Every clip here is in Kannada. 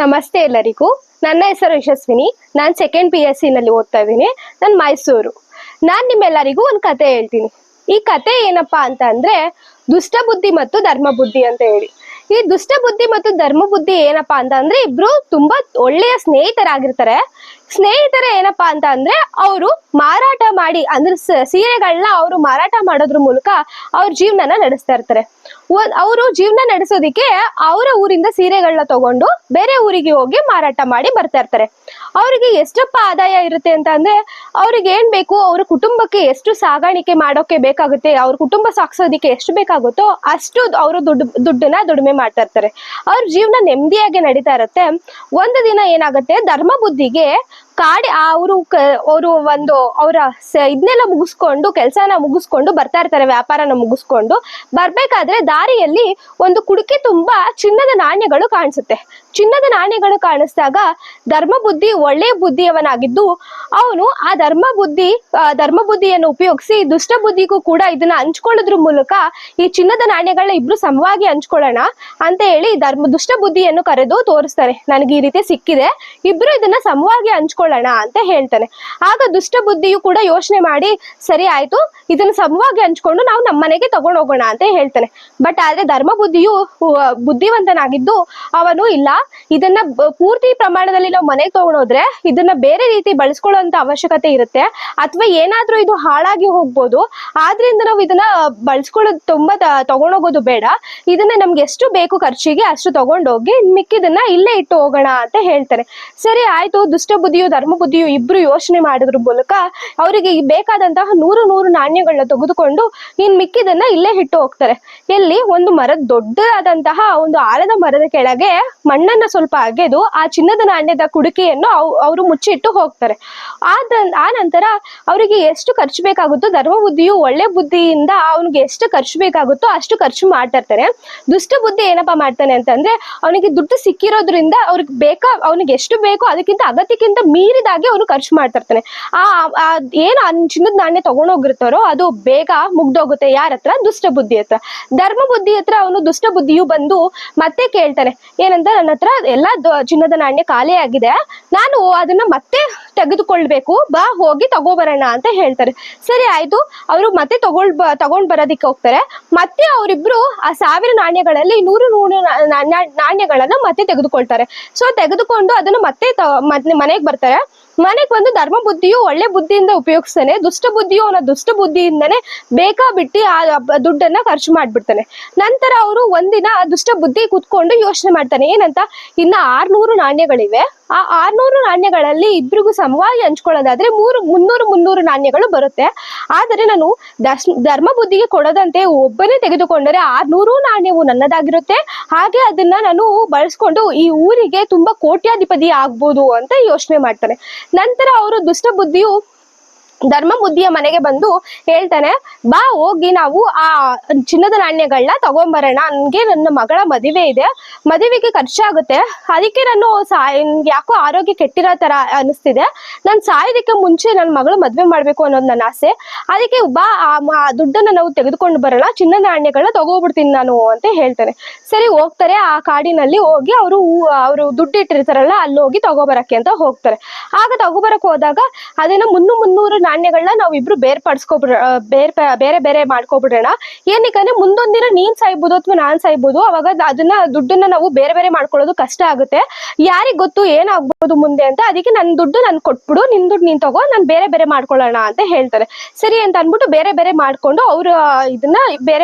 ನಮಸ್ತೆ ಎಲ್ಲರಿಗೂ. ನನ್ನ ಹೆಸರು ಯಶಸ್ವಿನಿ. ನಾನು ಸೆಕೆಂಡ್ PSC ನಲ್ಲಿ ಓದ್ತಾ ಇದ್ದೀನಿ. ನಾನು ಮೈಸೂರು. ನಾನು ನಿಮ್ಮೆಲ್ಲರಿಗೂ ಒಂದು ಕತೆ ಹೇಳ್ತೀನಿ. ಈ ಕತೆ ಏನಪ್ಪಾ ಅಂತ ಅಂದ್ರೆ ದುಷ್ಟ ಬುದ್ಧಿ ಮತ್ತು ಧರ್ಮ ಬುದ್ಧಿ ಅಂತ ಹೇಳಿ. ಈ ದುಷ್ಟ ಬುದ್ಧಿ ಮತ್ತು ಧರ್ಮ ಬುದ್ಧಿ ಏನಪ್ಪಾ ಅಂತ ಅಂದ್ರೆ ಇಬ್ರು ತುಂಬಾ ಒಳ್ಳೆಯ ಸ್ನೇಹಿತರಾಗಿರ್ತಾರೆ. ಸ್ನೇಹಿತರ ಏನಪ್ಪಾ ಅಂತ ಅಂದ್ರೆ ಅವರು ಮಾರಾಟ ಮಾಡಿ ಅಂದ್ರೆ ಸೀರೆಗಳನ್ನ ಅವರು ಮಾರಾಟ ಮಾಡೋದ್ರ ಮೂಲಕ ಅವ್ರ ಜೀವನನ ನಡೆಸ್ತಾ ಇರ್ತಾರೆ. ಅವರು ಜೀವನ ನಡೆಸೋದಿಕ್ಕೆ ಅವರ ಊರಿಂದ ಸೀರೆಗಳನ್ನ ತಗೊಂಡು ಬೇರೆ ಊರಿಗೆ ಹೋಗಿ ಮಾರಾಟ ಮಾಡಿ ಬರ್ತಾ ಇರ್ತಾರೆ. ಅವ್ರಿಗೆ ಎಷ್ಟಪ್ಪ ಆದಾಯ ಇರುತ್ತೆ ಅಂತ ಅಂದ್ರೆ ಅವ್ರಿಗೆ ಏನ್ ಬೇಕು, ಅವ್ರ ಕುಟುಂಬಕ್ಕೆ ಎಷ್ಟು ಸಾಗಾಣಿಕೆ ಮಾಡೋಕೆ ಬೇಕಾಗುತ್ತೆ, ಅವ್ರ ಕುಟುಂಬ ಸಾಗಿಸೋದಿಕ್ಕೆ ಎಷ್ಟು ಬೇಕಾಗುತ್ತೋ ಅಷ್ಟು ಅವರು ದುಡ್ಡನ್ನ ದುಡಿಮೆ ಮಾಡ್ತಾ ಇರ್ತಾರೆ. ಅವ್ರ ಜೀವನ ನೆಮ್ಮದಿಯಾಗಿ ನಡೀತಾ ಇರುತ್ತೆ. ಒಂದು ದಿನ ಏನಾಗುತ್ತೆ, ಧರ್ಮ ಬುದ್ಧಿಗೆ ಅವರು ಒಂದು ಅವರ ಇದನ್ನೆಲ್ಲ ಮುಗಿಸ್ಕೊಂಡು ಕೆಲಸನ ಮುಗಿಸ್ಕೊಂಡು ಬರ್ತಾ ಇರ್ತಾರೆ. ವ್ಯಾಪಾರನ ಮುಗಿಸ್ಕೊಂಡು ಬರ್ಬೇಕಾದ್ರೆ ದಾರಿಯಲ್ಲಿ ಒಂದು ಕುಡಿಕೆ ತುಂಬಾ ಚಿನ್ನದ ನಾಣ್ಯಗಳು ಕಾಣಿಸುತ್ತೆ. ಚಿನ್ನದ ನಾಣ್ಯಗಳು ಕಾಣಿಸಿದಾಗ ಧರ್ಮ ಬುದ್ಧಿ ಒಳ್ಳೆಯ ಬುದ್ಧಿಯವನಾಗಿದ್ದು ಅವನು ಆ ಧರ್ಮ ಬುದ್ಧಿಯನ್ನು ಉಪಯೋಗಿಸಿ ದುಷ್ಟ ಬುದ್ಧಿಗೂ ಕೂಡ ಇದನ್ನ ಹಂಚ್ಕೊಳ್ಳೋದ್ರ ಮೂಲಕ ಈ ಚಿನ್ನದ ನಾಣ್ಯಗಳನ್ನ ಇಬ್ರು ಸಮವಾಗಿ ಹಂಚ್ಕೊಳ್ಳೋಣ ಅಂತ ಹೇಳಿ ದುಷ್ಟ ಬುದ್ಧಿಯನ್ನು ಕರೆದು ತೋರಿಸ್ತಾರೆ. ನನಗೆ ಈ ರೀತಿ ಸಿಕ್ಕಿದೆ, ಇಬ್ರು ಇದನ್ನ ಸಮವಾಗಿ ಹಂಚ್ಕೊಳ್ಳೋಣ ಅಂತ ಹೇಳ್ತಾನೆ. ಆಗ ದುಷ್ಟ ಬುದ್ಧಿಯು ಕೂಡ ಯೋಚನೆ ಮಾಡಿ ಸರಿ ಆಯ್ತು, ಇದನ್ನ ಸಮವಾಗಿ ಹಂಚ್ಕೊಂಡು ನಾವು ನಮ್ಮ ಮನೆಗೆ ತಗೊಂಡು ಹೋಗೋಣ ಅಂತ ಹೇಳ್ತಾನೆ. ಬಟ್ ಆದ್ರೆ ಧರ್ಮ ಬುದ್ಧಿಯು ಬುದ್ಧಿವಂತನಾಗಿದ್ದು ಅವನು ಇಲ್ಲ, ಇದನ್ನ ಪೂರ್ತಿ ಪ್ರಮಾಣದಲ್ಲಿ ನಾವು ಮನೆಗೆ ತಗೊಂಡೋದ್ರೆ ಇದನ್ನ ಬೇರೆ ರೀತಿ ಬಳಸ್ಕೊಳ್ಳುವಂತ ಅವಶ್ಯಕತೆ ಇರುತ್ತೆ, ಅಥವಾ ಏನಾದ್ರೂ ಇದು ಹಾಳಾಗಿ ಹೋಗ್ಬೋದು. ಆದ್ರಿಂದ ನಾವು ಇದನ್ನ ಬಳಸ್ಕೊಳ್ಳೋದು ತುಂಬಾ ತಗೊಂಡೋಗೋದು ಬೇಡ. ಇದನ್ನ ನಮ್ಗೆ ಎಷ್ಟು ಬೇಕು ಖರ್ಚಿಗೆ ಅಷ್ಟು ತಗೊಂಡೋಗಿ ಮಿಕ್ಕಿದನ್ನ ಇಲ್ಲೇ ಇಟ್ಟು ಹೋಗೋಣ ಅಂತ ಹೇಳ್ತಾರೆ. ಸರಿ ಆಯ್ತು, ದುಷ್ಟ ಬುದ್ಧಿಯು ಧರ್ಮ ಬುದ್ಧಿಯು ಇಬ್ರು ಯೋಚನೆ ಮಾಡೋದ್ರ ಮೂಲಕ ಅವರಿಗೆ ಬೇಕಾದಂತಹ 100 ನಾಣ್ಯಗಳನ್ನ ತೆಗೆದುಕೊಂಡು ಇನ್ ಮಿಕ್ಕಿದನ್ನ ಇಲ್ಲೇ ಇಟ್ಟು ಹೋಗ್ತಾರೆ. ಎಲ್ಲಿ ಒಂದು ದೊಡ್ಡದಾದಂತಹ ಒಂದು ಆಲದ ಮರದ ಕೆಳಗೆ ಮಣ್ಣನ್ನ ಸ್ವಲ್ಪ ಅಗೆದು ಆ ಚಿನ್ನದ ನಾಣ್ಯದ ಕುಡಿಕೆಯನ್ನು ಅವರು ಮುಚ್ಚಿಟ್ಟು ಹೋಗ್ತಾರೆ. ಆ ನಂತರ ಅವರಿಗೆ ಎಷ್ಟು ಖರ್ಚು ಬೇಕಾಗುತ್ತೋ ಧರ್ಮ ಬುದ್ಧಿಯು ಒಳ್ಳೆ ಬುದ್ಧಿಯಿಂದ ಅವನಿಗೆ ಎಷ್ಟು ಖರ್ಚು ಬೇಕಾಗುತ್ತೋ ಅಷ್ಟು ಖರ್ಚು ಮಾಡ್ತಾ ಇರ್ತಾರೆ. ದುಷ್ಟ ಬುದ್ಧಿ ಏನಪ್ಪಾ ಮಾಡ್ತಾನೆ ಅಂತಂದ್ರೆ ಅವನಿಗೆ ದುಡ್ಡು ಸಿಕ್ಕಿರೋದ್ರಿಂದ ಅವನಿಗೆ ಎಷ್ಟು ಬೇಕೋ ಅದಕ್ಕಿಂತ ಅಗತ್ಯಕ್ಕಿಂತ ಮೀರಿದಾಗಿ ಅವನು ಖರ್ಚು ಮಾಡ್ತಾ ಇರ್ತಾನೆ. ಏನು ಚಿನ್ನದ ನಾಣ್ಯ ತಗೊಂಡೋಗಿರ್ತಾರೋ ಅದು ಬೇಗ ಮುಗ್ದೋಗುತ್ತೆ. ಯಾರ ಹತ್ರ? ದುಷ್ಟ ಬುದ್ಧಿ ಹತ್ರ. ಧರ್ಮ ಬುದ್ಧಿ ಹತ್ರ ಅವನು ದುಷ್ಟ ಬುದ್ಧಿಯು ಬಂದು ಮತ್ತೆ ಕೇಳ್ತಾನೆ, ಏನಂತ, ನನ್ನ ಹತ್ರ ಎಲ್ಲಾ ಚಿನ್ನದ ನಾಣ್ಯ ಖಾಲಿ ಆಗಿದೆ, ನಾನು ಅದನ್ನ ಮತ್ತೆ ತೆಗೆದುಕೊಳ್ಬೇಕು, ಬಾ ಹೋಗಿ ತಗೋಬರೋಣ ಅಂತ ಹೇಳ್ತಾರೆ. ಸರಿ ಆಯ್ತು, ಅವರು ಮತ್ತೆ ತಗೊಂಡ್ ಬರೋದಿಕ್ಕೆ ಹೋಗ್ತಾರೆ. ಮತ್ತೆ ಅವರಿಬ್ರು ಆ 1000 ನಾಣ್ಯಗಳಲ್ಲಿ 100 ನಾಣ್ಯಗಳನ್ನ ಮತ್ತೆ ತೆಗೆದುಕೊಳ್ತಾರೆ. ಸೊ ತೆಗೆದುಕೊಂಡು ಅದನ್ನು ಮತ್ತೆ ಮನೆಗೆ ಬರ್ತಾರೆ. ಮನೆಗೆ ಬಂದು ಧರ್ಮ ಬುದ್ಧಿಯು ಒಳ್ಳೆ ಬುದ್ಧಿಯಿಂದ ಉಪಯೋಗಿಸ್ತಾನೆ. ದುಷ್ಟ ಬುದ್ಧಿಯು ಅವನ ದುಷ್ಟ ಬುದ್ಧಿಯಿಂದನೇ ಬೇಕಾಬಿಟ್ಟಿ ಆ ದುಡ್ಡನ್ನ ಖರ್ಚು ಮಾಡ್ಬಿಡ್ತಾನೆ. ನಂತರ ಅವರು ಒಂದಿನ ದುಷ್ಟ ಬುದ್ಧಿ ಕೂತ್ಕೊಂಡು ಯೋಚನೆ ಮಾಡ್ತಾನೆ, ಏನಂತ, ಇನ್ನ 600 ನಾಣ್ಯಗಳಿವೆ, ಆ 600 ನಾಣ್ಯಗಳಲ್ಲಿ ಇಬ್ರಿಗೂ ಸಮವಾಗಿ ಹಂಚ್ಕೊಳ್ಳೋದಾದ್ರೆ 300 ನಾಣ್ಯಗಳು ಬರುತ್ತೆ. ಆದರೆ ನಾನು ಧರ್ಮ ಬುದ್ಧಿಗೆ ಕೊಡದಂತೆ ಒಬ್ಬನೇ ತೆಗೆದುಕೊಂಡರೆ 600 ನಾಣ್ಯವು ನನ್ನದಾಗಿರುತ್ತೆ, ಹಾಗೆ ಅದನ್ನ ನಾನು ಬಳಸ್ಕೊಂಡು ಈ ಊರಿಗೆ ತುಂಬಾ ಕೋಟ್ಯಾಧಿಪತಿ ಆಗ್ಬೋದು ಅಂತ ಯೋಚನೆ ಮಾಡ್ತಾನೆ. ನಂತರ ಅವರು ದುಷ್ಟ ಬುದ್ಧಿಯು ಧರ್ಮ ಬುದ್ಧಿಯ ಮನೆಗೆ ಬಂದು ಹೇಳ್ತಾನೆ, ಬಾ ಹೋಗಿ ನಾವು ಆ ಚಿನ್ನದ ನಾಣ್ಯಗಳನ್ನ ತಗೊಂಬರೋಣ, ನನ್ಗೆ ನನ್ನ ಮಗಳ ಮದುವೆ ಇದೆ, ಮದುವೆಗೆ ಖರ್ಚಾಗುತ್ತೆ, ಅದಕ್ಕೆ ನಾನು ಯಾಕೋ ಆರೋಗ್ಯ ಕೆಟ್ಟಿರೋ ತರ ಅನಿಸ್ತಿದೆ, ನಾನು ಸಾಯೋದಕ್ಕೆ ಮುಂಚೆ ನನ್ನ ಮಗಳು ಮದುವೆ ಮಾಡ್ಬೇಕು ಅನ್ನೋದು ನನ್ನ ಆಸೆ, ಅದಕ್ಕೆ ಬಾ ಆ ದುಡ್ಡನ್ನ ನಾವು ತೆಗೆದುಕೊಂಡು ಬರೋಣ, ಚಿನ್ನದ ನಾಣ್ಯಗಳನ್ನ ತಗೋಬಿಡ್ತೀನಿ ನಾನು ಅಂತ ಹೇಳ್ತಾನೆ. ಸರಿ ಹೋಗ್ತಾರೆ. ಆ ಕಾಡಿನಲ್ಲಿ ಹೋಗಿ ಅವರು ದುಡ್ಡು ಇಟ್ಟಿರ್ತಾರಲ್ಲ ಅಲ್ಲಿ ಹೋಗಿ ತಗೋಬರಕ್ಕೆ ಅಂತ ಹೋಗ್ತಾರೆ. ಆಗ ತಗೋಬರಕ್ ಹೋದಾಗ ಅದನ್ನ 300 ನಾಣ್ಯಗಳನ್ನ ನಾವ್ ಇಬ್ರು ಬೇರೆ ಬೇರೆ ಮಾಡ್ಕೊಬಿಡೋಣ, ಏನಕ್ಕಂದ್ರೆ ಮುಂದೊಂದಿನ ನೀನ್ ಸಾಯ್ಬೋದು ಅಥವಾ ನಾನ್ ಸಾಯ್ಬೋದು, ಅವಾಗ ದುಡ್ಡನ್ನ ನಾವು ಬೇರೆ ಬೇರೆ ಮಾಡ್ಕೊಳ್ಳೋದು ಕಷ್ಟ ಆಗುತ್ತೆ, ಯಾರಿಗ್ ಗೊತ್ತು ಏನಾಗ್ಬೋದು ಮುಂದೆ ಅಂತ, ಅದಕ್ಕೆ ನನ್ ದುಡ್ಡು ನನ್ ಕೊಟ್ಬಿಡು, ನಿನ್ ದುಡ್ಡು ನೀನ್ ತಗೋ, ನಾನ್ ಬೇರೆ ಬೇರೆ ಮಾಡ್ಕೊಳ್ಳೋಣ ಅಂತ ಹೇಳ್ತಾರೆ. ಸರಿ ಅಂತ ಅನ್ಬಿಟ್ಟು ಬೇರೆ ಬೇರೆ ಮಾಡ್ಕೊಂಡು ಅವ್ರು ಇದನ್ನ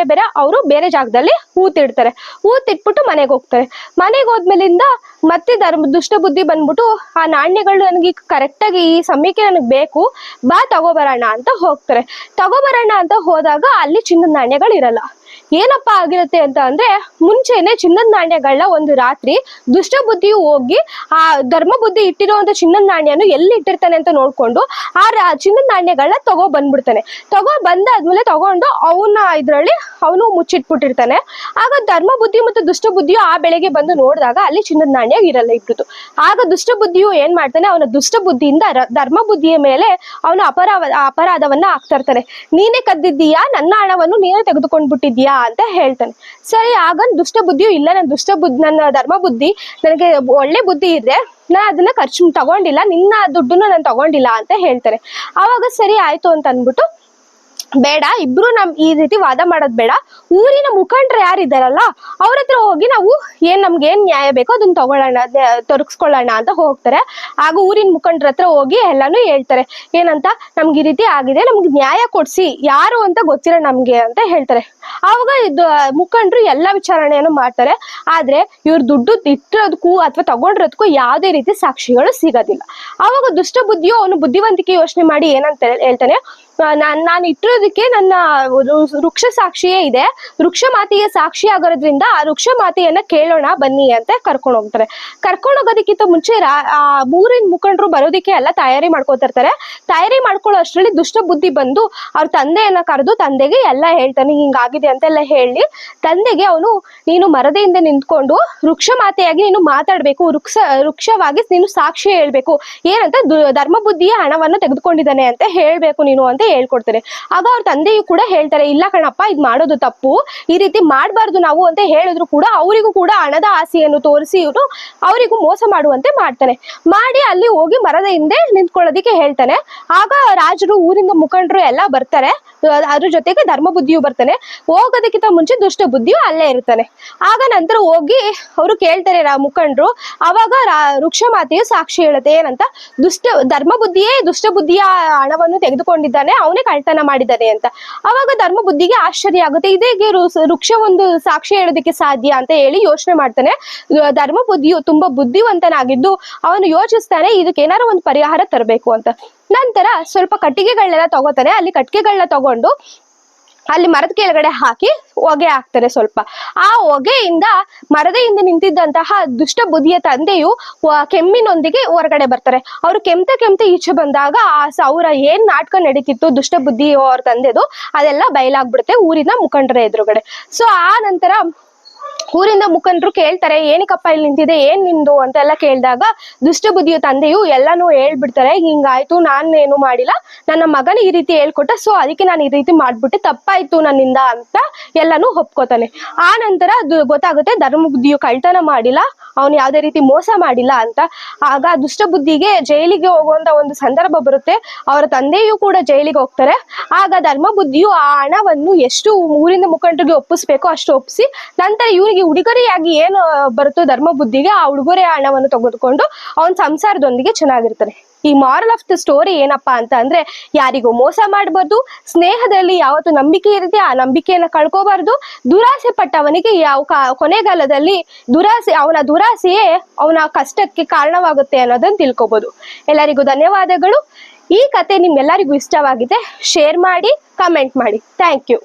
ಅವರು ಬೇರೆ ಜಾಗದಲ್ಲಿ ಊತಿಟ್ಬಿಟ್ಟು ಮನೆಗೆ ಹೋಗ್ತಾರೆ. ಮನೆಗೆ ಹೋದ್ಮೇಲಿಂದ ಮತ್ತೆ ದುಷ್ಟ ಬುದ್ಧಿ ಬಂದ್ಬಿಟ್ಟು ಆ ನಾಣ್ಯಗಳು ನನಗೆ ಕರೆಕ್ಟ್ ಆಗಿ ಈ ಸಮಯಕ್ಕೆ ನನಗೆ ಬೇಕು, ಬಾ ತಗೋಬರೋಣ ಅಂತ ಹೋಗ್ತಾರೆ. ತಗೋಬರೋಣ ಅಂತ ಹೋದಾಗ ಅಲ್ಲಿ ಚಿನ್ನದ ನಾಣ್ಯಗಳು ಇರಲ್ಲ. ಏನಪ್ಪಾ ಆಗಿರುತ್ತೆ ಅಂತ ಅಂದ್ರೆ ಮುಂಚೆನೆ ಚಿನ್ನದ ನಾಣ್ಯಗಳನ್ನ ಒಂದು ರಾತ್ರಿ ದುಷ್ಟ ಬುದ್ಧಿಯು ಹೋಗಿ ಆ ಧರ್ಮ ಬುದ್ಧಿ ಇಟ್ಟಿರುವಂತ ಚಿನ್ನದ ನಾಣ್ಯನು ಎಲ್ಲಿ ಇಟ್ಟಿರ್ತಾನೆ ಅಂತ ನೋಡ್ಕೊಂಡು ಆ ಚಿನ್ನದ ನಾಣ್ಯಗಳನ್ನ ಬಂದ್ಬಿಡ್ತಾನೆ. ಬಂದಾದ್ಮೇಲೆ ತಗೊಂಡು ಅವನ ಇದ್ರಲ್ಲಿ ಅವನು ಮುಚ್ಚಿಟ್ಬಿಟ್ಟಿರ್ತಾನೆ. ಆಗ ಧರ್ಮ ಬುದ್ಧಿ ಮತ್ತು ದುಷ್ಟ ಬುದ್ಧಿಯು ಆ ಬೆಳೆಗೆ ಬಂದು ನೋಡಿದಾಗ ಅಲ್ಲಿ ಚಿನ್ನದ ನಾಣ್ಯ ಇರಲ್ಲ ಇಬ್ರುದು. ಆಗ ದುಷ್ಟ ಬುದ್ಧಿಯು ಏನ್ ಮಾಡ್ತಾನೆ, ಅವನ ದುಷ್ಟ ಬುದ್ಧಿಯಿಂದ ಧರ್ಮ ಬುದ್ಧಿಯ ಮೇಲೆ ಅವನು ಅಪರಾಧವನ್ನ ಆಗ್ತಾ ಇರ್ತಾನೆ. ನೀನೇ ಕದ್ದಿದ್ದೀಯಾ, ನನ್ನ ಹಣವನ್ನು ನೀನೇ ತೆಗೆದುಕೊಂಡ್ಬಿಟ್ಟಿದ್ಯಾ ಅಂತ ಹೇಳ್ತಾನೆ. ಸರಿ, ಆಗ ದುಷ್ಟ ಬುದ್ಧಿಯು ಇಲ್ಲ, ನನ್ನ ಧರ್ಮ ಬುದ್ಧಿ, ನನಗೆ ಒಳ್ಳೆ ಬುದ್ಧಿ ಇದೆ, ನಾನು ಅದನ್ನ ಖರ್ಚು ತಗೊಂಡಿಲ್ಲ, ನಿನ್ನ ದುಡ್ಡನ್ನು ನಾನು ತಗೊಂಡಿಲ್ಲ ಅಂತ ಹೇಳ್ತಾರೆ. ಆವಾಗ ಸರಿ ಆಯ್ತು ಅಂತ ಅನ್ಬಿಟ್ಟು, ಬೇಡ ಇಬ್ರು ಈ ರೀತಿ ವಾದ ಮಾಡೋದ್ ಬೇಡ, ಊರಿನ ಮುಖಂಡ್ರು ಯಾರಿದ್ದಾರಲ್ಲ ಅವ್ರ ಹತ್ರ ಹೋಗಿ ನಾವು ನಮ್ಗೆ ಏನ್ ನ್ಯಾಯ ಬೇಕೋ ಅದನ್ನ ತಗೊಳ್ಳೋಣ, ತೊರಗಿಸ್ಕೊಳ್ಳೋಣ ಅಂತ ಹೋಗ್ತಾರೆ. ಆಗ ಊರಿನ ಮುಖಂಡ್ರ ಹತ್ರ ಹೋಗಿ ಎಲ್ಲಾನು ಹೇಳ್ತಾರೆ. ಏನಂತ, ನಮ್ಗೆ ಈ ರೀತಿ ಆಗಿದೆ, ನಮ್ಗೆ ನ್ಯಾಯ ಕೊಡ್ಸಿ, ಯಾರು ಅಂತ ಗೊತ್ತಿಲ್ಲ ನಮ್ಗೆ ಅಂತ ಹೇಳ್ತಾರೆ. ಆವಾಗ ಮುಖಂಡ್ರು ಎಲ್ಲಾ ವಿಚಾರಣೆಯನ್ನು ಮಾಡ್ತಾರೆ. ಆದ್ರೆ ಇವ್ರ ದುಡ್ಡು ಇಟ್ಟಿರೋದಕ್ಕೂ ಅಥವಾ ತಗೊಂಡಿರೋದಕ್ಕೂ ಯಾವುದೇ ರೀತಿ ಸಾಕ್ಷಿಗಳು ಸಿಗೋದಿಲ್ಲ. ಆವಾಗ ದುಷ್ಟ ಬುದ್ಧಿಯು ಅವನು ಬುದ್ಧಿವಂತಿಕೆ ಯೋಚನೆ ಮಾಡಿ ಏನಂತ ಹೇಳ್ತಾನೆ, ನಾನು ಇಟ್ಟಿರೋದಕ್ಕೆ ನನ್ನ ವೃಕ್ಷ ಸಾಕ್ಷಿಯೇ ಇದೆ, ವೃಕ್ಷ ಮಾತೆಯ ಸಾಕ್ಷಿ ಆಗೋದ್ರಿಂದ ಆ ವೃಕ್ಷ ಮಾತೆಯನ್ನ ಕೇಳೋಣ ಬನ್ನಿ ಅಂತ ಕರ್ಕೊಂಡು ಹೋಗ್ತಾರೆ. ಕರ್ಕೊಂಡು ಹೋಗೋದಕ್ಕಿಂತ ಮುಂಚೆ ಊರಿನ ಮುಖಂಡರು ಬರೋದಿಕ್ಕೆ ಎಲ್ಲ ತಯಾರಿ ಮಾಡ್ಕೋತಿರ್ತಾರೆ. ತಯಾರಿ ಮಾಡ್ಕೊಳ್ಳೋ ಅಷ್ಟರಲ್ಲಿ ದುಷ್ಟ ಬುದ್ಧಿ ಬಂದು ಅವ್ರ ತಂದೆಯನ್ನ ಕರೆದು ತಂದೆಗೆ ಎಲ್ಲ ಹೇಳ್ತಾನೆ, ಹಿಂಗಾಗಿದೆ ಅಂತೆಲ್ಲ ಹೇಳಿ ತಂದೆಗೆ ಅವನು, ನೀನು ಮರದ ಹಿಂದೆ ನಿಂತ್ಕೊಂಡು ವೃಕ್ಷ ಮಾತೆಯಾಗಿ ನೀನು ಮಾತಾಡ್ಬೇಕು, ವೃಕ್ಷವಾಗಿ ನೀನು ಸಾಕ್ಷಿ ಹೇಳ್ಬೇಕು, ಏನಂತ ಧರ್ಮ ಬುದ್ಧಿಯ ಹಣವನ್ನು ತೆಗೆದುಕೊಂಡಿದ್ದಾನೆ ಅಂತ ಹೇಳ್ಬೇಕು ನೀನು ಅಂತ ಹೇಳ್ಕೊಡ್ತಾರೆ. ಆಗ ಅವ್ರ ತಂದೆಯು ಕೂಡ ಹೇಳ್ತಾರೆ, ಇಲ್ಲ ಕಣಪ್ಪ, ಇದ್ ಮಾಡೋದು ತಪ್ಪು, ಈ ರೀತಿ ಮಾಡ್ಬಾರ್ದು ನಾವು ಅಂತ ಹೇಳಿದ್ರು ಕೂಡ ಅವರಿಗೂ ಕೂಡ ಹಣದ ಆಸೆಯನ್ನು ತೋರಿಸಿ ಇವರು ಅವರಿಗೂ ಮೋಸ ಮಾಡುವಂತೆ ಮಾಡ್ತಾನೆ. ಮಾಡಿ ಅಲ್ಲಿ ಹೋಗಿ ಮರದ ಹಿಂದೆ ನಿಂತ್ಕೊಳ್ಳೋದಿಕ್ಕೆ ಹೇಳ್ತಾನೆ. ಆಗ ರಾಜರು, ಊರಿನ ಮುಖಂಡರು ಎಲ್ಲ ಬರ್ತಾರೆ, ಅದ್ರ ಜೊತೆಗೆ ಧರ್ಮ ಬುದ್ಧಿಯು ಬರ್ತಾನೆ. ಹೋಗೋದಕ್ಕಿಂತ ಮುಂಚೆ ದುಷ್ಟ ಬುದ್ಧಿಯು ಅಲ್ಲೇ ಇರ್ತಾನೆ. ಆಗ ನಂತರ ಹೋಗಿ ಅವರು ಕೇಳ್ತಾರೆ ಮುಖಂಡರು. ಅವಾಗ ವೃಕ್ಷ ಮಾತೆಯು ಸಾಕ್ಷಿ ಹೇಳುತ್ತೆ, ಏನಂತ, ಧರ್ಮ ಬುದ್ಧಿಯೇ ದುಷ್ಟ ಬುದ್ಧಿಯ ಹಣವನ್ನು ತೆಗೆದುಕೊಂಡಿದ್ದಾನೆ, ಅವನೇ ಕಳ್ತನ ಮಾಡಿದ್ದಾನೆ ಅಂತ. ಅವಾಗ ಧರ್ಮ ಬುದ್ಧಿಗೆ ಆಶ್ಚರ್ಯ ಆಗುತ್ತೆ, ಇದೇಗೆ ವೃಕ್ಷ ಒಂದು ಸಾಕ್ಷಿ ಹೇಳೋದಕ್ಕೆ ಸಾಧ್ಯ ಅಂತ ಹೇಳಿ ಯೋಚನೆ ಮಾಡ್ತಾನೆ. ಧರ್ಮ ಬುದ್ಧಿಯು ತುಂಬಾ ಬುದ್ಧಿವಂತನಾಗಿದ್ದು ಅವನು ಯೋಚಿಸ್ತಾನೆ, ಇದಕ್ಕೆ ಏನಾರು ಒಂದು ಪರಿಹಾರ ತರಬೇಕು ಅಂತ. ನಂತರ ಸ್ವಲ್ಪ ಕಟ್ಟಿಗೆಗಳನ್ನೆಲ್ಲ ತಗೋತಾನೆ. ಅಲ್ಲಿ ಕಟ್ಟಿಗೆಗಳನ್ನ ತಗೊಂಡು ಅಲ್ಲಿ ಮರದ ಕೆಳಗಡೆ ಹಾಕಿ ಹೊಗೆ ಹಾಕ್ತಾರೆ ಸ್ವಲ್ಪ. ಆ ಹೊಗೆಯಿಂದ ಮರದ ಹಿಂದೆ ನಿಂತಿದ್ದಂತಹ ದುಷ್ಟ ಬುದ್ಧಿಯ ತಂದೆಯು ಕೆಮ್ಮಿನೊಂದಿಗೆ ಹೊರಗಡೆ ಬರ್ತಾರೆ. ಅವ್ರು ಕೆಮ್ತ ಈಚೆ ಬಂದಾಗ ಅವ್ರ ಏನ್ ನಾಟಕ ನಡೀತಿತ್ತು ದುಷ್ಟ ಬುದ್ಧಿ ಅವ್ರ ತಂದೆದು ಅದೆಲ್ಲ ಬಯಲಾಗ್ಬಿಡುತ್ತೆ ಊರಿನ ಮುಖಂಡರ ಎದುರುಗಡೆ. ಸೊ ಆ ನಂತರ ಊರಿಂದ ಮುಖಂಡರು ಕೇಳ್ತಾರೆ, ಏನಕ್ಕಪ್ಪ ಇಲ್ಲಿ ನಿಂತಿದೆ, ಏನ್ ನಿಂದು ಅಂತೆಲ್ಲ ಕೇಳಿದಾಗ ದುಷ್ಟ ಬುದ್ಧಿಯ ತಂದೆಯು ಎಲ್ಲಾನು ಹೇಳ್ಬಿಡ್ತಾರೆ, ಹಿಂಗಾಯ್ತು, ನಾನೇನು ಮಾಡಿಲ್ಲ, ನನ್ನ ಮಗನ ಈ ರೀತಿ ಹೇಳ್ಕೊಟ್ಟ, ಸೊ ಅದಕ್ಕೆ ನಾನು ಈ ರೀತಿ ಮಾಡ್ಬಿಟ್ಟೆ, ತಪ್ಪಾಯ್ತು ನನ್ನಿಂದ ಅಂತ ಎಲ್ಲಾನು ಒಪ್ಕೋತಾನೆ. ಆ ನಂತರ ಗೊತ್ತಾಗುತ್ತೆ ಧರ್ಮ ಬುದ್ಧಿಯು ಕಳ್ತನ ಮಾಡಿಲ್ಲ, ಅವನು ಯಾವುದೇ ರೀತಿ ಮೋಸ ಮಾಡಿಲ್ಲ ಅಂತ. ಆಗ ದುಷ್ಟ ಬುದ್ಧಿಗೆ ಜೈಲಿಗೆ ಹೋಗುವಂತ ಒಂದು ಸಂದರ್ಭ ಬರುತ್ತೆ. ಅವರ ತಂದೆಯೂ ಕೂಡ ಜೈಲಿಗೆ ಹೋಗ್ತಾರೆ. ಆಗ ಧರ್ಮ ಬುದ್ಧಿಯು ಆ ಹಣವನ್ನು ಎಷ್ಟು ಊರಿನ ಮುಖಂಡರಿಗೆ ಒಪ್ಪಿಸ್ಬೇಕೋ ಅಷ್ಟು ಒಪ್ಪಿಸಿ ನಂತರ ಇವನಿಗೆ ಉಡುಗೊರೆಯಾಗಿ ಏನು ಬರುತ್ತೋ ಧರ್ಮ ಬುದ್ಧಿಗೆ ಆ ಉಡುಗೊರೆ ಹಣವನ್ನು ತೆಗೆದುಕೊಂಡು ಅವನ ಸಂಸಾರದೊಂದಿಗೆ ಚೆನ್ನಾಗಿರ್ತಾನೆ. ಈ ಮಾರಲ್ ಆಫ್ ದ ಸ್ಟೋರಿ ಏನಪ್ಪಾ ಅಂತ ಅಂದ್ರೆ, ಯಾರಿಗೂ ಮೋಸ ಮಾಡಬಾರ್ದು, ಸ್ನೇಹದಲ್ಲಿ ಯಾವತ್ತು ನಂಬಿಕೆ ಇರುತ್ತೆ ಆ ನಂಬಿಕೆಯನ್ನ ಕಳ್ಕೋಬಾರ್ದು, ದುರಾಸೆ ಪಟ್ಟವನಿಗೆ ಕೊನೆಗಾಲದಲ್ಲಿ ಅವನ ದುರಾಸೆಯೇ ಅವನ ಕಷ್ಟಕ್ಕೆ ಕಾರಣವಾಗುತ್ತೆ ಅನ್ನೋದನ್ನ ತಿಳ್ಕೊಬಹುದು. ಎಲ್ಲರಿಗೂ ಧನ್ಯವಾದಗಳು. ಈ ಕತೆ ನಿಮ್ಗೆಲ್ಲರಿಗೂ ಇಷ್ಟವಾಗಿದೆ, ಶೇರ್ ಮಾಡಿ, ಕಮೆಂಟ್ ಮಾಡಿ. Thank you.